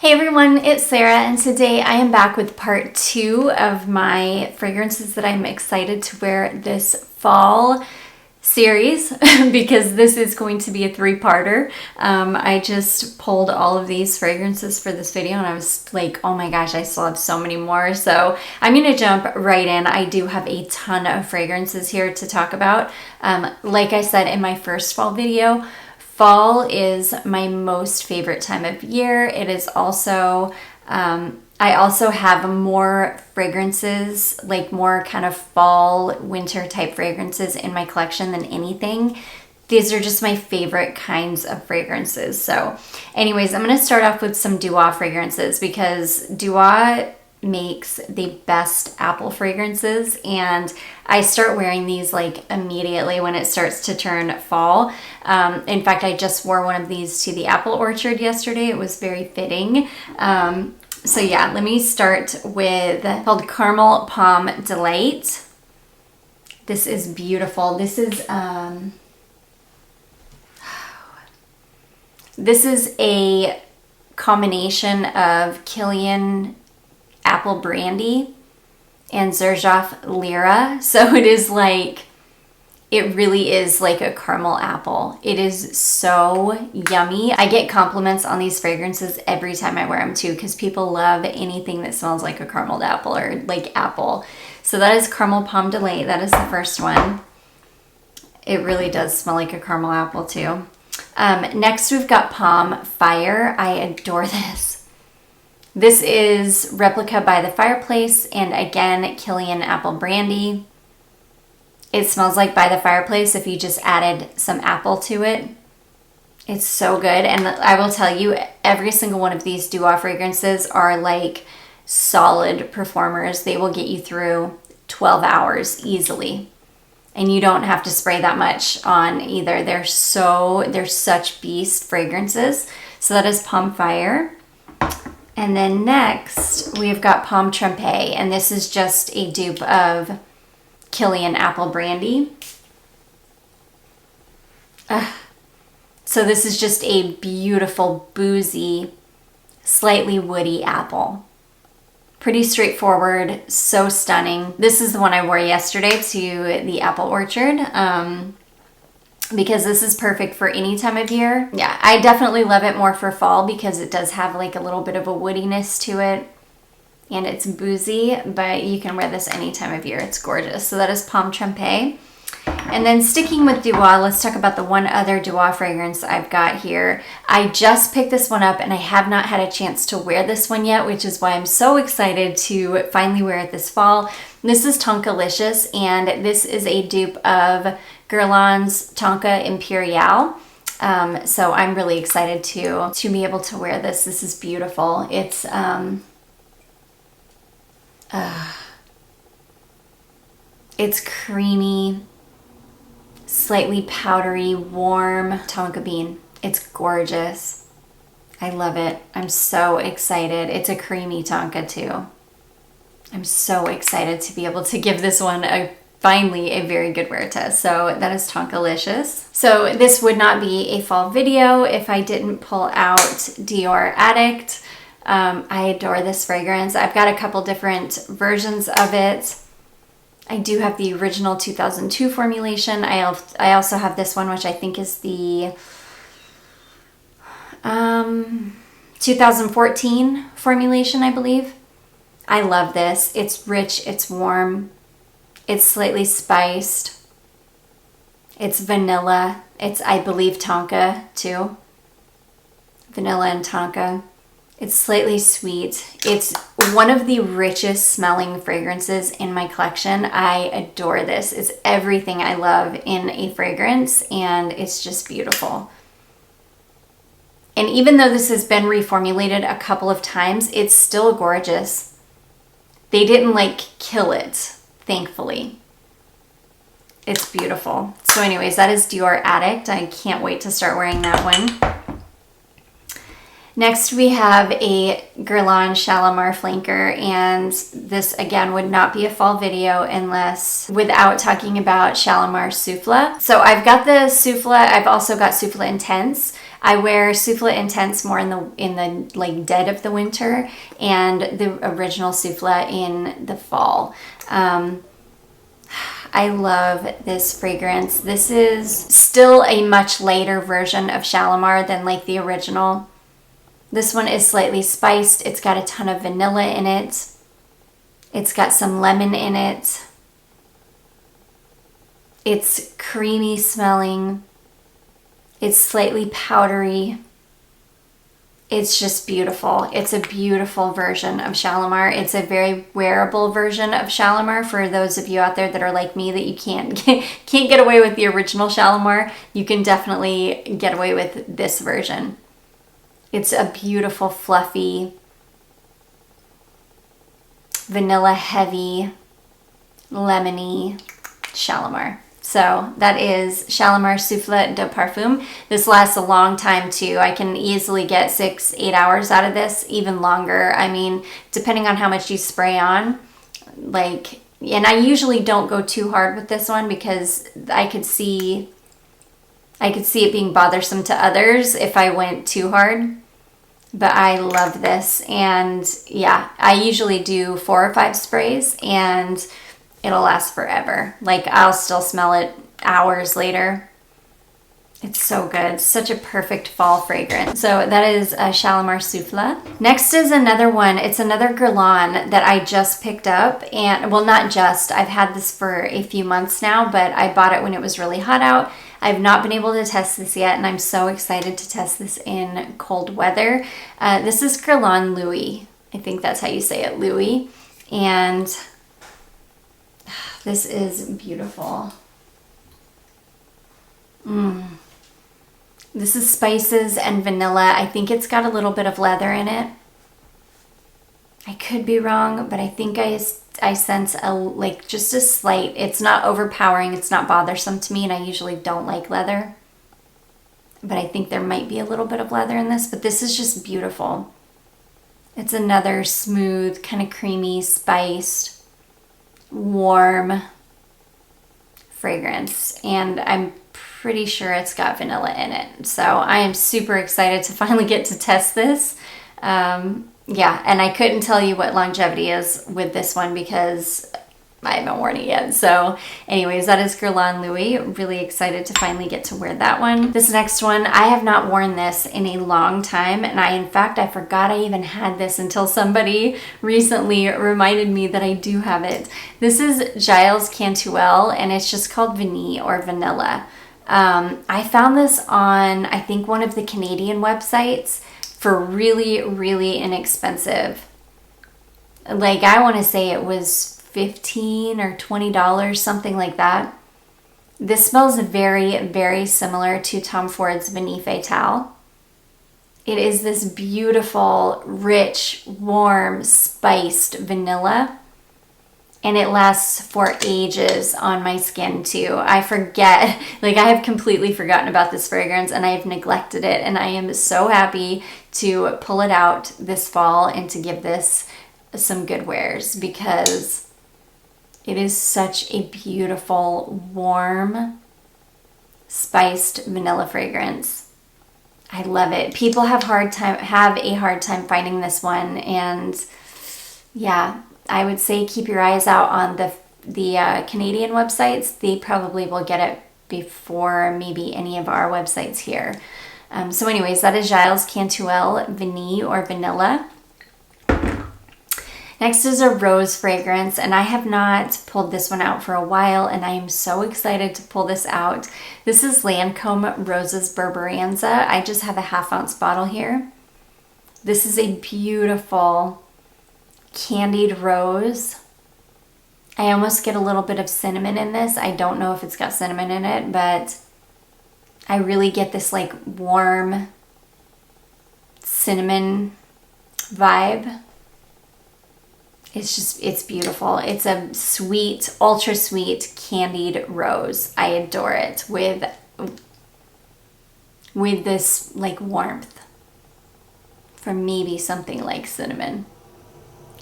Hey everyone, it's Sarah, and today I am back with part 2 of my fragrances that I'm excited to wear this fall series because this is going to be a 3-parter. I just pulled all of these fragrances for this video and I was like, oh my gosh, I still have so many more. So I'm going to jump right in. I do have a ton of fragrances here to talk about. Like I said in my first fall video, fall is my most favorite time of year. It is also, I also have more fragrances, like more kind of fall, winter type fragrances in my collection than anything. These are just my favorite kinds of fragrances. So anyways, I'm going to start off with some Duo fragrances because Duo makes the best apple fragrances, and I start wearing these like immediately when it starts to turn fall. In fact, I just wore one of these to the apple orchard yesterday. It was very fitting. So yeah, let me start with called Caramel Palm Delight. This is beautiful. This is a combination of Guerlain Apple Brandy and Xerjoff Lyra. So it is like, it really is like a caramel apple. It is so yummy. I get compliments on these fragrances every time I wear them too, because people love anything that smells like a carameled apple or like apple. So that is Caramel Palm Delight. That is the first one. It really does smell like a caramel apple too. Next we've got Palm Fire. I adore this. This is Replica by the Fireplace, and again, Guerlain Apple Brandy. It smells like By the Fireplace if you just added some apple to it. It's so good, and I will tell you, every single one of these Duo fragrances are like solid performers. They will get you through 12 hours easily, and you don't have to spray that much on either. They're such beast fragrances. So that is Palm Fire. And then next, we've got Palm Trempé, and this is just a dupe of Guerlain Apple Brandy. So this is just a beautiful, boozy, slightly woody apple. Pretty straightforward, so stunning. This is the one I wore yesterday to the apple orchard. Because this is perfect for any time of year. Yeah, I definitely love it more for fall because it does have like a little bit of a woodiness to it and it's boozy, but you can wear this any time of year. It's gorgeous. So that is Palm Trempé. And then sticking with Duo, let's talk about the one other Duo fragrance I've got here. I just picked this one up and I have not had a chance to wear this one yet, which is why I'm so excited to finally wear it this fall. This is Tonkalicious, and this is a dupe of Guerlain's Tonka Imperial. So I'm really excited to be able to wear this. This is beautiful. It's creamy, slightly powdery, warm tonka bean. It's gorgeous. I love it. I'm so excited. It's a creamy tonka too. I'm so excited to be able to give this one finally a very good wear test. So that is Tonkalicious. So this would not be a fall video if I didn't pull out Dior Addict. I adore this fragrance. I've got a couple different versions of it. I do have the original 2002 formulation. I also have this one, which I think is the 2014 formulation, I believe. I love this. It's rich, it's warm, it's slightly spiced, it's vanilla, it's, I believe, Tonka too. Vanilla and Tonka. It's slightly sweet. It's one of the richest smelling fragrances in my collection. I adore this. It's everything I love in a fragrance, and it's just beautiful. And even though this has been reformulated a couple of times, it's still gorgeous. They didn't like kill it, thankfully. It's beautiful. So anyways, that is Dior Addict. I can't wait to start wearing that one. Next we have a Guerlain Shalimar Flanker, and this again would not be a fall video without talking about Shalimar Souffle. So I've got the Souffle, I've also got Souffle Intense. I wear Souffle Intense more in the like dead of the winter, and the original Souffle in the fall. I love this fragrance. This is still a much lighter version of Shalimar than like the original. This one is slightly spiced. It's got a ton of vanilla in it. It's got some lemon in it. It's creamy smelling. It's slightly powdery. It's just beautiful. It's a beautiful version of Shalimar. It's a very wearable version of Shalimar for those of you out there that are like me that you can't get away with the original Shalimar. You can definitely get away with this version. It's a beautiful, fluffy, vanilla heavy, lemony Shalimar. So that is Shalimar Souffle de Parfum. This lasts a long time too. I can easily get 6-8 hours out of this, even longer. I mean, depending on how much you spray on, like, and I usually don't go too hard with this one because I could see it being bothersome to others if I went too hard. But I love this, and yeah, I usually do 4 or 5 sprays, and it'll last forever. Like, I'll still smell it hours later. It's so good. Such a perfect fall fragrance. So that is a Shalimar Souffle. Next is another one. It's another Guerlain that I just picked up. And, well, not just. I've had this for a few months now, but I bought it when it was really hot out. I've not been able to test this yet, and I'm so excited to test this in cold weather. This is Guerlain Louis. I think that's how you say it, Louis. And this is beautiful. This is spices and vanilla. I think it's got a little bit of leather in it. I could be wrong, but I think I sense just a slight. It's not overpowering. It's not bothersome to me, and I usually don't like leather. But I think there might be a little bit of leather in this, but this is just beautiful. It's another smooth, kind of creamy, spiced, warm fragrance, and I'm pretty sure it's got vanilla in it. So I am super excited to finally get to test this. Yeah, and I couldn't tell you what longevity is with this one because I haven't worn it yet. So anyways, that is Guerlain Louis. Really excited to finally get to wear that one. This next one, I have not worn this in a long time, and in fact, I forgot I even had this until somebody recently reminded me that I do have it. This is Gilles Cantuel, and it's just called Vanille or Vanilla. I found this on, I think, one of the Canadian websites for really, really inexpensive. Like, I want to say it was $15 or $20, something like that. This smells very, very similar to Tom Ford's Vanille Fatale. It is this beautiful, rich, warm, spiced vanilla. And it lasts for ages on my skin too. I forget, like, I have completely forgotten about this fragrance and I have neglected it. And I am so happy to pull it out this fall and to give this some good wears because it is such a beautiful, warm, spiced vanilla fragrance. I love it. People have a hard time finding this one, and yeah, I would say keep your eyes out on the Canadian websites. They probably will get it before maybe any of our websites here. So anyways, that is Gilles Cantuel Vanille or Vanilla. Next is a rose fragrance, and I have not pulled this one out for a while, and I am so excited to pull this out. This is Lancome Roses Berberanza. I just have a 1/2 ounce bottle here. This is a beautiful candied rose. I almost get a little bit of cinnamon in this. I don't know if it's got cinnamon in it, but I really get this like warm cinnamon vibe. It's beautiful. It's a sweet, ultra sweet candied rose. I adore it with this like warmth from maybe something like cinnamon.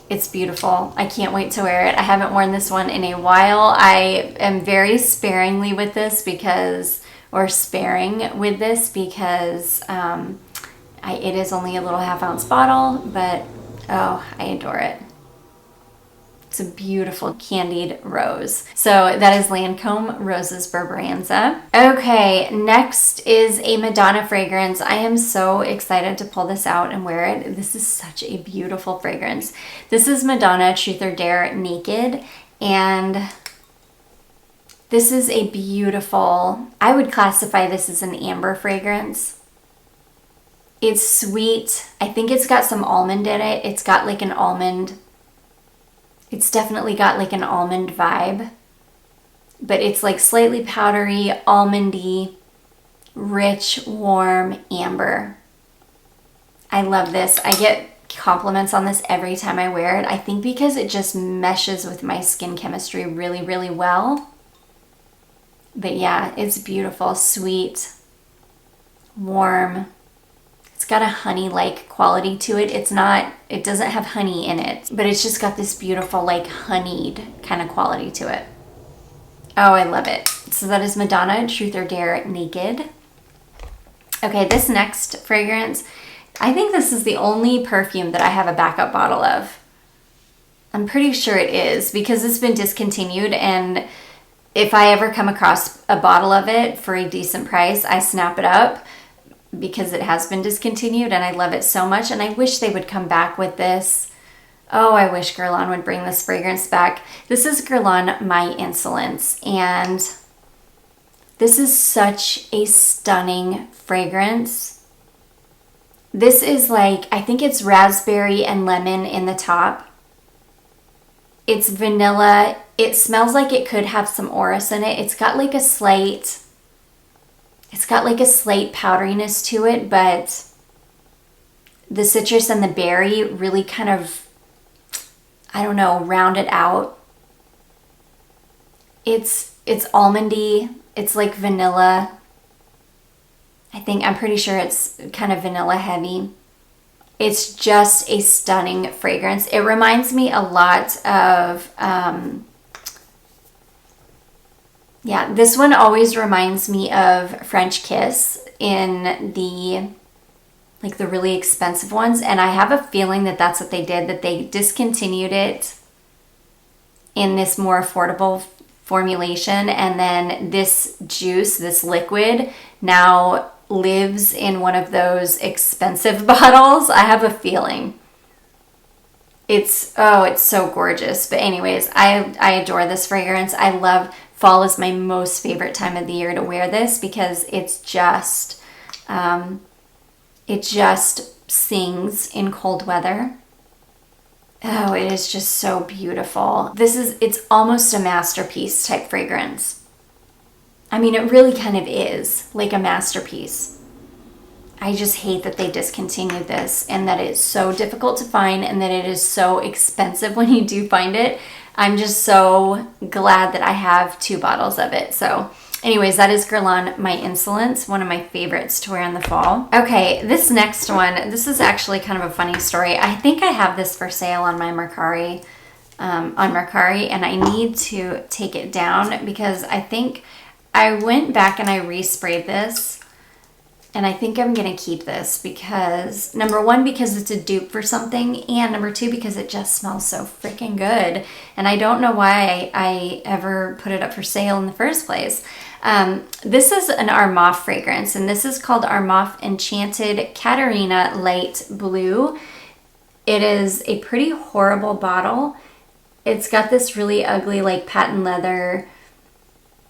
It's beautiful. I can't wait to wear it. I haven't worn this one in a while. I am very sparingly with this or sparing with this because it is only a little half-ounce bottle, but oh, I adore it. It's a beautiful candied rose. So that is Lancome Roses Berberanza. Okay, next is a Madonna fragrance. I am so excited to pull this out and wear it. This is such a beautiful fragrance. This is Madonna Truth or Dare Naked, and this is a beautiful, I would classify this as an amber fragrance. It's sweet. I think it's got some almond in it. It's got like an almond, it's definitely got like an almond vibe, but it's like slightly powdery, almondy, rich, warm amber. I love this. I get compliments on this every time I wear it. I think because it just meshes with my skin chemistry really, really well. But yeah, it's beautiful, sweet, warm. It's got a honey-like quality to it. It doesn't have honey in it, but it's just got this beautiful like honeyed kind of quality to it. Oh, I love it. So that is Madonna Truth or Dare Naked. Okay, this next fragrance, I think this is the only perfume that I have a backup bottle of. I'm pretty sure it is because it's been discontinued, and if I ever come across a bottle of it for a decent price, I snap it up because it has been discontinued and I love it so much, and I wish they would come back with this. Oh, I wish Guerlain would bring this fragrance back. This is Guerlain My Insolence, and this is such a stunning fragrance. This is like, I think it's raspberry and lemon in the top. It's vanilla. It smells like it could have some orris in it. It's got like a slight powderiness to it, but the citrus and the berry really kind of, I don't know, round it out. It's almondy. It's like vanilla. I'm pretty sure it's kind of vanilla heavy. It's just a stunning fragrance. It reminds me a lot of, this one always reminds me of French Kiss in the really expensive ones. And I have a feeling that that's what they did, that they discontinued it in this more affordable formulation. And then this juice, this liquid, now lives in one of those expensive bottles. I have a feeling. It's so gorgeous. But anyways, I adore this fragrance. I love fall is my most favorite time of the year to wear this because it's just, it just sings in cold weather. Oh, it is just so beautiful. It's almost a masterpiece type fragrance. I mean, it really kind of is like a masterpiece. I just hate that they discontinued this and that it's so difficult to find and that it is so expensive when you do find it. I'm just so glad that I have 2 bottles of it. So anyways, that is Guerlain My Insolence, one of my favorites to wear in the fall. Okay, this next one, this is actually kind of a funny story. I think I have this for sale on my Mercari, and I need to take it down because I think I went back and I resprayed this, and I think I'm gonna keep this because, number one, because it's a dupe for something, and number 2, because it just smells so freaking good. And I don't know why I ever put it up for sale in the first place. This is an Armaf fragrance, and this is called Armaf Enchanted Catarina Light Blue. It is a pretty horrible bottle. It's got this really ugly like patent leather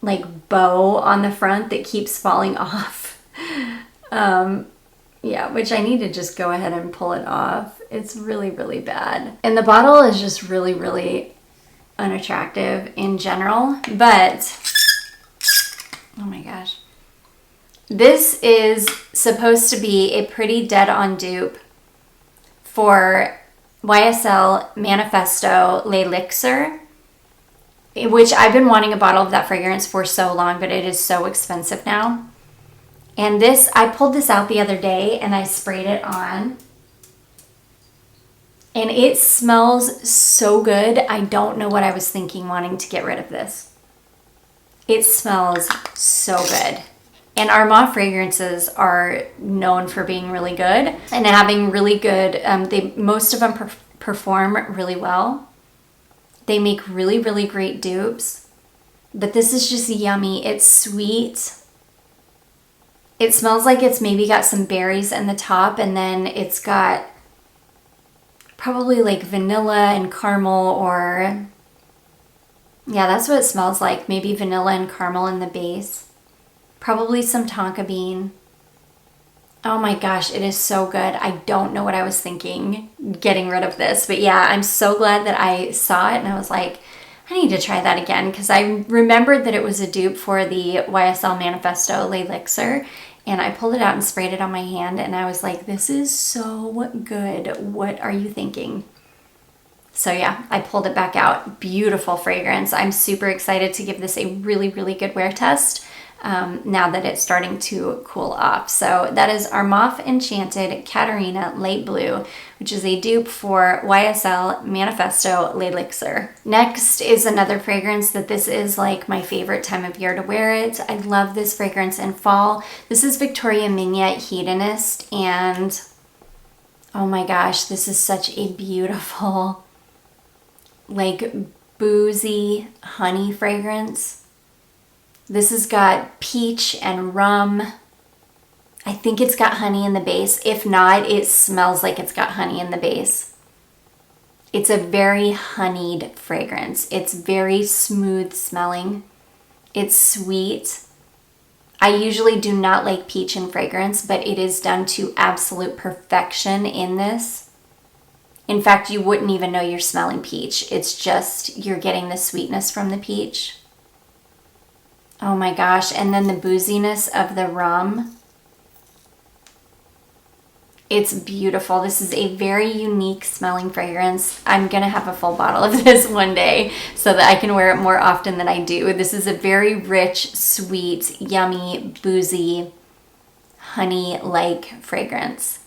like bow on the front that keeps falling off. Which I need to just go ahead and pull it off. It's really, really bad. And the bottle is just really, really unattractive in general, but oh my gosh. This is supposed to be a pretty dead-on dupe for YSL Manifesto L'Elixir, which I've been wanting a bottle of that fragrance for so long, but it is so expensive now. And this, I pulled this out the other day and I sprayed it on. And it smells so good. I don't know what I was thinking wanting to get rid of this. It smells so good. And Armani fragrances are known for being really good and having really good, most of them perform really well. They make really, really great dupes. But this is just yummy. It's sweet. It smells like it's maybe got some berries in the top, and then it's got probably like vanilla and caramel, or yeah, that's what it smells like. Maybe vanilla and caramel in the base. Probably some tonka bean. Oh my gosh, it is so good. I don't know what I was thinking getting rid of this. But yeah, I'm so glad that I saw it and I was like, I need to try that again, because I remembered that it was a dupe for the YSL Manifesto L'Elixir, and I pulled it out and sprayed it on my hand and I was like, this is so good. What are you thinking? So yeah, I pulled it back out. Beautiful fragrance. I'm super excited to give this a really, really good wear test. Now that it's starting to cool off. So that is Armani Enchanted Catarina Light Blue, which is a dupe for YSL Manifesto L'Elixir. Next is another fragrance that this is like my favorite time of year to wear it. I love this fragrance in fall. This is Victoria Mignette Hedonist, and oh my gosh, this is such a beautiful, like boozy honey fragrance. This has got peach and rum. I think it's got honey in the base. If not, it smells like it's got honey in the base. It's a very honeyed fragrance. It's very smooth smelling. It's sweet. I usually do not like peach in fragrance, but it is done to absolute perfection in this. In fact, you wouldn't even know you're smelling peach. It's just you're getting the sweetness from the peach. Oh my gosh, and then the booziness of the rum. It's beautiful. This is a very unique smelling fragrance. I'm gonna have a full bottle of this one day so that I can wear it more often than I do. This is a very rich, sweet, yummy, boozy, honey-like fragrance.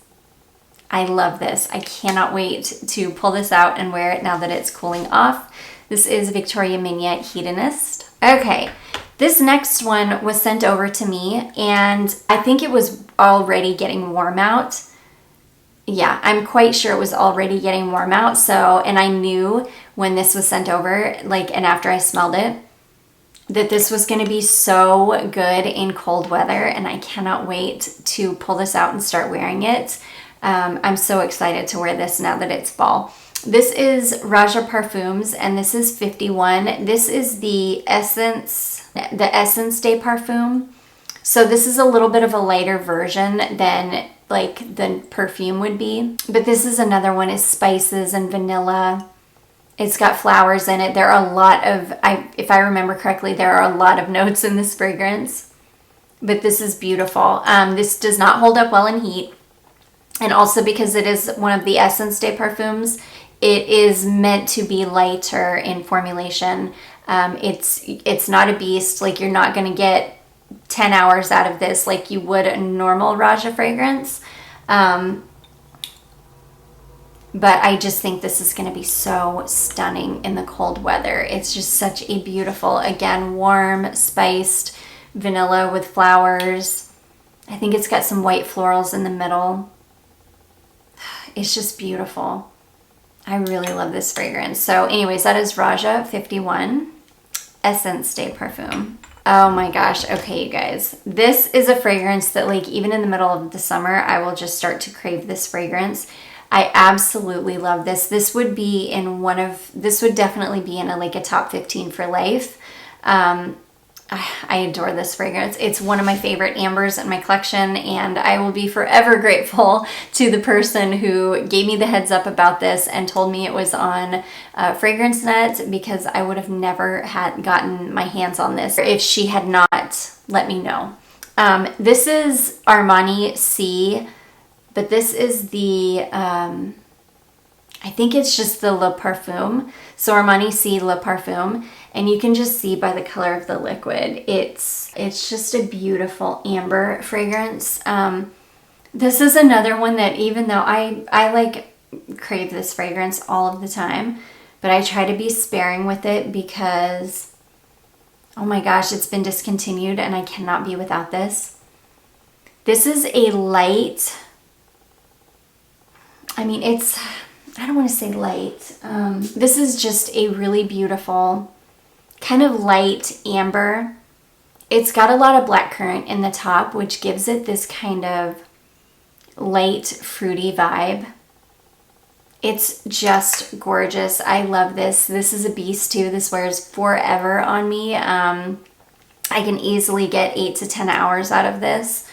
I love this. I cannot wait to pull this out and wear it now that it's cooling off. This is Victoria Mignette Hedonist. Okay. This next one was sent over to me, and I think it was already getting warm out. Yeah, I'm quite sure it was already getting warm out. So, and I knew when this was sent over, like, and after I smelled it, that this was going to be so good in cold weather, and I cannot wait to pull this out and start wearing it. I'm so excited to wear this now that it's fall. This is Raja Perfumes, and this is 51. This is the Essence de Parfum. So this is a little bit of a lighter version than like the perfume would be. But this is another one. It's spices and vanilla. It's got flowers in it. There are a lot of, if I remember correctly, there are a lot of notes in this fragrance. But this is beautiful. This does not hold up well in heat. And also because it is one of the Essence de Parfums, it is meant to be lighter in formulation. It's not a beast. Like, you're not going to get 10 hours out of this like you would a normal Raja fragrance. But I just think this is going to be so stunning in the cold weather. It's just such a beautiful, again, warm, spiced vanilla with flowers. I think it's got some white florals in the middle. It's just beautiful. I really love this fragrance. So anyways, that is Raja 51 Essence de Parfum. Oh my gosh. Okay, you guys. This is a fragrance that, like, even in the middle of the summer, I will just start to crave this fragrance. I absolutely love this. This would be in this would definitely be in a top 15 for life. I adore this fragrance. It's one of my favorite ambers in my collection, and I will be forever grateful to the person who gave me the heads up about this and told me it was on Fragrance Net, because I would have never gotten my hands on this if she had not let me know. This is Armani Si, but this is the, I think it's just the Le Parfum. So Armani Si Le Parfum. And you can just see by the color of the liquid, it's just a beautiful amber fragrance. This is another one that, even though I like crave this fragrance all of the time, but I try to be sparing with it because, oh my gosh, it's been discontinued and I cannot be without this. This is a light, I mean, I don't want to say light. This is just a really beautiful kind of light amber. It's got a lot of blackcurrant in the top, which gives it this kind of light fruity vibe. It's just gorgeous. I love this. This is a beast too. This wears forever on me. I can easily get 8 to 10 hours out of this.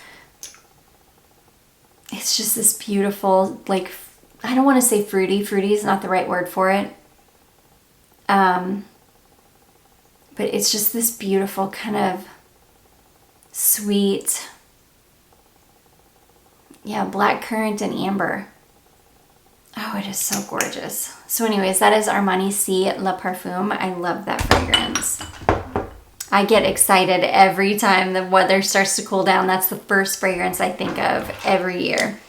It's just this beautiful, like, I don't want to say fruity. Fruity is not the right word for it. But it's just this beautiful kind of sweet, yeah, blackcurrant and amber. Oh, it is so gorgeous. So anyways, that is Armani Si Le Parfum. I love that fragrance. I get excited every time the weather starts to cool down. That's the first fragrance I think of every year.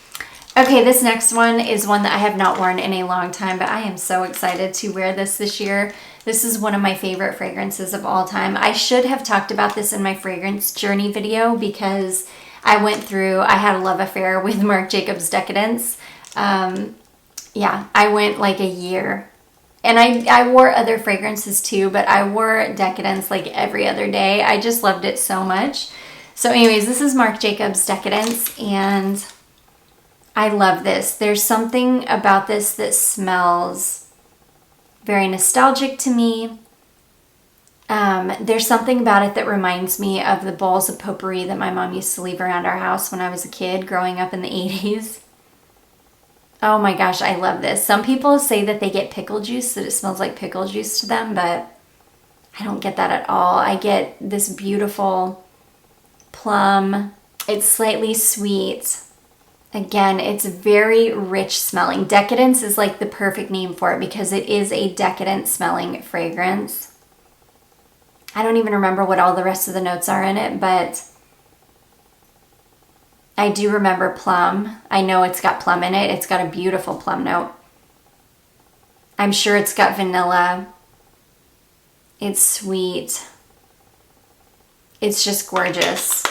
Okay, this next one is one that I have not worn in a long time, but I am so excited to wear this year. This is one of my favorite fragrances of all time. I should have talked about this in my fragrance journey video because I had a love affair with Marc Jacobs Decadence. Yeah, I went like a year. And I wore other fragrances too, but I wore Decadence like every other day. I just loved it so much. So anyways, this is Marc Jacobs Decadence, and I love this. There's something about this that smells very nostalgic to me. There's something about it that reminds me of the bowls of potpourri that my mom used to leave around our house when I was a kid growing up in the 80s. Oh my gosh, I love this. Some people say that they get pickle juice, that it smells like pickle juice to them, but I don't get that at all. I get this beautiful plum. It's slightly sweet. Again, it's very rich smelling. Decadence is like the perfect name for it because it is a decadent smelling fragrance. I don't even remember what all the rest of the notes are in it, but I do remember plum. I know it's got plum in it. It's got a beautiful plum note. I'm sure it's got vanilla. It's sweet. It's just gorgeous.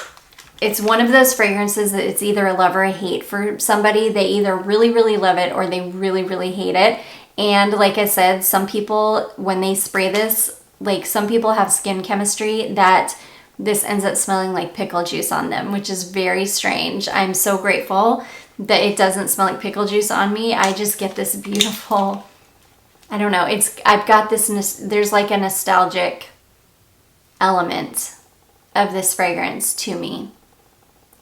It's one of those fragrances that it's either a love or a hate for somebody. They either really, really love it or they really, really hate it. And like I said, some people, when they spray this, like some people have skin chemistry that this ends up smelling like pickle juice on them, which is very strange. I'm so grateful that it doesn't smell like pickle juice on me. I just get this beautiful, I don't know, I've got this, there's like a nostalgic element of this fragrance to me.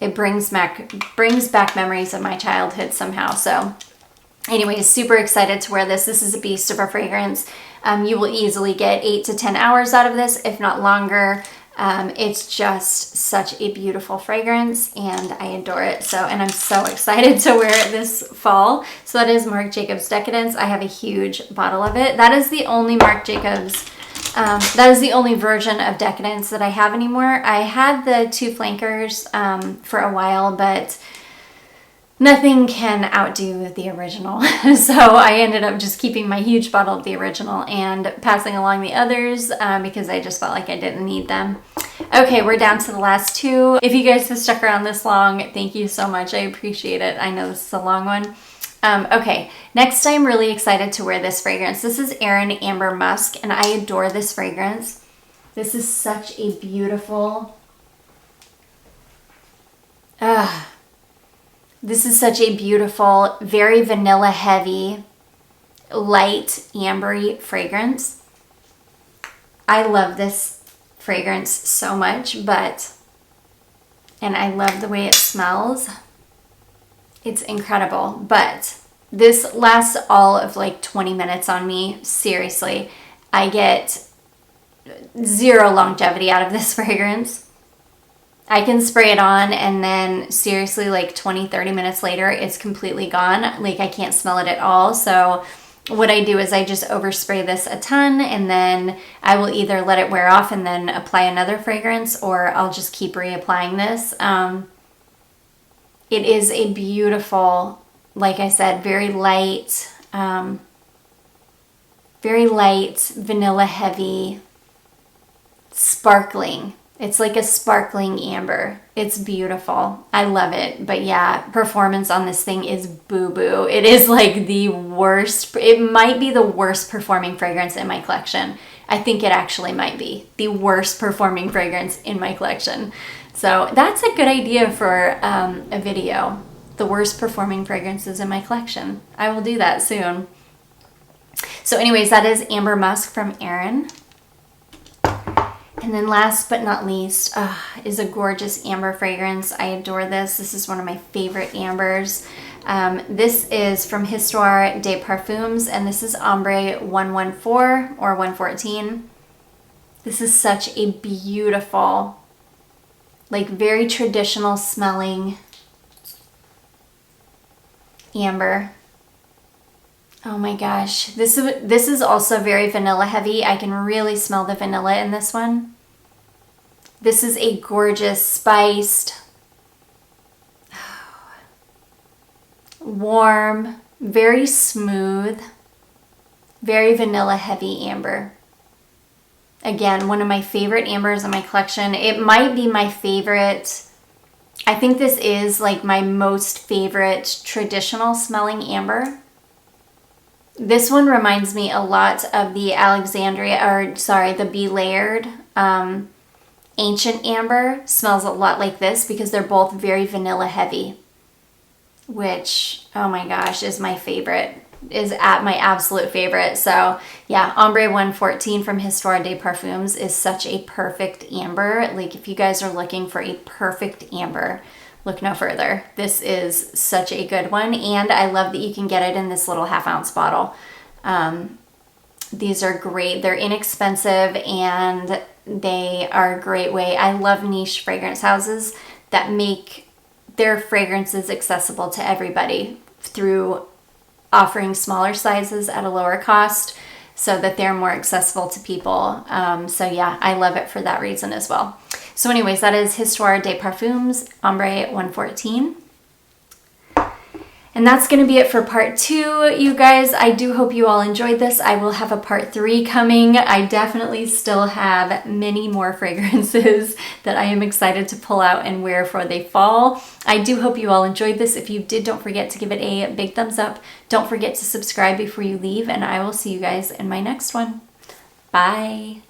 It brings back memories of my childhood somehow. So anyways, super excited to wear this. This is a beast of a fragrance. You will easily get 8 to 10 hours out of this, if not longer. It's just such a beautiful fragrance and I adore it. So, and I'm so excited to wear it this fall. So that is Marc Jacobs Decadence. I have a huge bottle of it. That is the only Marc Jacobs, that is the only version of Decadence that I have anymore. I had the two flankers for a while, but nothing can outdo the original. So I ended up just keeping my huge bottle of the original and passing along the others because I just felt like I didn't need them. Okay, we're down to the last two. If you guys have stuck around this long, thank you so much. I appreciate it. I know this is a long one. Okay, next I'm really excited to wear this fragrance. This is Erin Amber Musk, and I adore this fragrance. This is such a beautiful, this is such a beautiful, very vanilla heavy, light, ambery fragrance. I love this fragrance so much, and I love the way it smells. It's incredible, but this lasts all of like 20 minutes on me. Seriously, I get zero longevity out of this fragrance. I can spray it on and then seriously like 20-30 minutes later it's completely gone. Like I can't smell it at all. So what I do is I just overspray this a ton and then I will either let it wear off and then apply another fragrance, or I'll just keep reapplying this. It is a beautiful, like I said, very light, vanilla heavy, sparkling It's like a sparkling amber. It's beautiful. I love it. But yeah, performance on this thing is boo-boo. It is like the worst. It might be the worst performing fragrance in my collection. I think it actually might be the worst performing fragrance in my collection. So that's a good idea for a video. The worst performing fragrances in my collection. I will do that soon. So anyways, that is Amber Musk from Erin. And then last but not least is a gorgeous amber fragrance. I adore this. This is one of my favorite ambers. This is from Histoire des Parfums, and this is Ombre 114 or 114. This is such a beautiful, like very traditional smelling amber. Oh my gosh. This is also very vanilla heavy. I can really smell the vanilla in this one. This is a gorgeous, spiced, warm, very smooth, very vanilla heavy amber. Again, one of my favorite ambers in my collection. It might be my favorite. I think this is like my most favorite traditional smelling amber. This one reminds me a lot of the the Be Layered Ancient Amber. Smells a lot like this because they're both very vanilla heavy, which, oh my gosh, is my favorite, is at my absolute favorite. So yeah, Ombre 114 from Histoire des Parfums is such a perfect amber. Like if you guys are looking for a perfect amber, look no further. This is such a good one, and I love that you can get it in this little 1/2 ounce bottle. These are great. They're inexpensive and they are a great way. I love niche fragrance houses that make their fragrances accessible to everybody through offering smaller sizes at a lower cost so that they're more accessible to people. So yeah, I love it for that reason as well. So anyways, that is Histoire des Parfums, Ombre 114. And that's going to be it for part 2, you guys. I do hope you all enjoyed this. I will have a part 3 coming. I definitely still have many more fragrances that I am excited to pull out and wear for the fall. I do hope you all enjoyed this. If you did, don't forget to give it a big thumbs up. Don't forget to subscribe before you leave, and I will see you guys in my next one. Bye.